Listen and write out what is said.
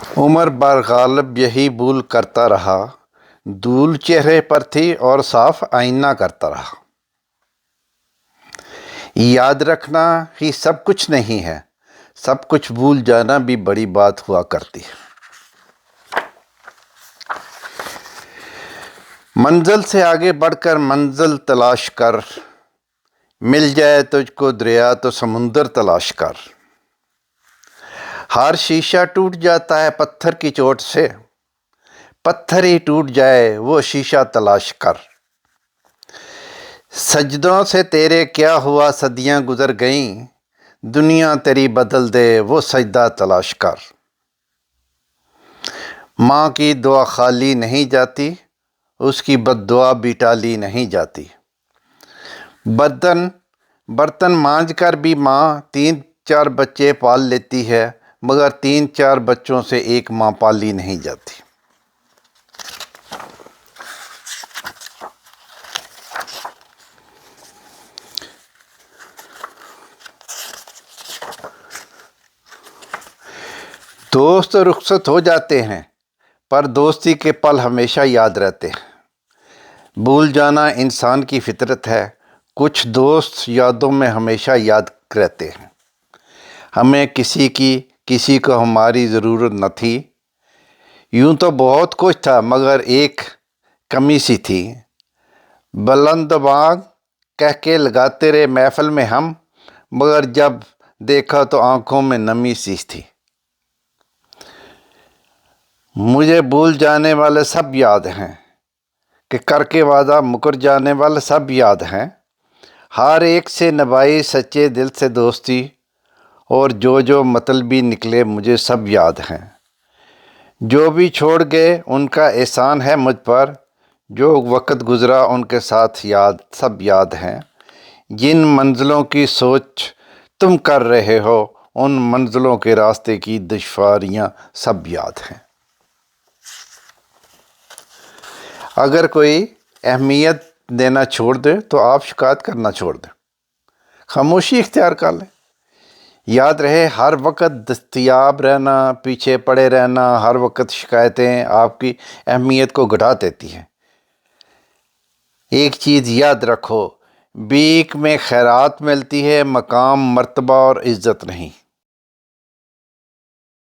عمر بھر غالب یہی بھول کرتا رہا، دھول چہرے پر تھی اور صاف آئینہ کرتا رہا۔ یاد رکھنا ہی سب کچھ نہیں ہے، سب کچھ بھول جانا بھی بڑی بات ہوا کرتی ہے۔ منزل سے آگے بڑھ کر منزل تلاش کر، مل جائے تجھ کو دریا تو سمندر تلاش کر۔ ہر شیشہ ٹوٹ جاتا ہے پتھر کی چوٹ سے، پتھر ہی ٹوٹ جائے وہ شیشہ تلاش کر۔ سجدوں سے تیرے کیا ہوا صدیاں گزر گئیں، دنیا تیری بدل دے وہ سجدہ تلاش کر۔ ماں کی دعا خالی نہیں جاتی، اس کی بد دعا بھی ٹالی نہیں جاتی۔ برتن مانج کر بھی ماں 3-4 بچے پال لیتی ہے، مگر 3-4 بچوں سے ایک ماں پالی نہیں جاتی۔ دوست رخصت ہو جاتے ہیں پر دوستی کے پل ہمیشہ یاد رہتے ہیں۔ بھول جانا انسان کی فطرت ہے، کچھ دوست یادوں میں ہمیشہ یاد رہتے ہیں۔ ہمیں کسی کو ہماری ضرورت نہ تھی، یوں تو بہت کچھ تھا مگر ایک کمی سی تھی۔ بلند بانگ کہہ کے لگاتے رہے محفل میں ہم، مگر جب دیکھا تو آنکھوں میں نمی سی تھی۔ مجھے بھول جانے والے سب یاد ہیں، کہ کر کے وعدہ مکر جانے والے سب یاد ہیں۔ ہر ایک سے نبھائی سچے دل سے دوستی، اور جو مطلبی نکلے مجھے سب یاد ہیں۔ جو بھی چھوڑ گئے ان کا احسان ہے مجھ پر، جو وقت گزرا ان کے ساتھ سب یاد ہیں۔ جن منزلوں کی سوچ تم کر رہے ہو، ان منزلوں کے راستے کی دشواریاں سب یاد ہیں۔ اگر کوئی اہمیت دینا چھوڑ دے تو آپ شکایت کرنا چھوڑ دیں، خاموشی اختیار کر لیں۔ یاد رہے ہر وقت دستیاب رہنا، پیچھے پڑے رہنا، ہر وقت شکایتیں آپ کی اہمیت کو گھٹا دیتی ہیں۔ ایک چیز یاد رکھو، بھیک میں خیرات ملتی ہے، مقام، مرتبہ اور عزت نہیں۔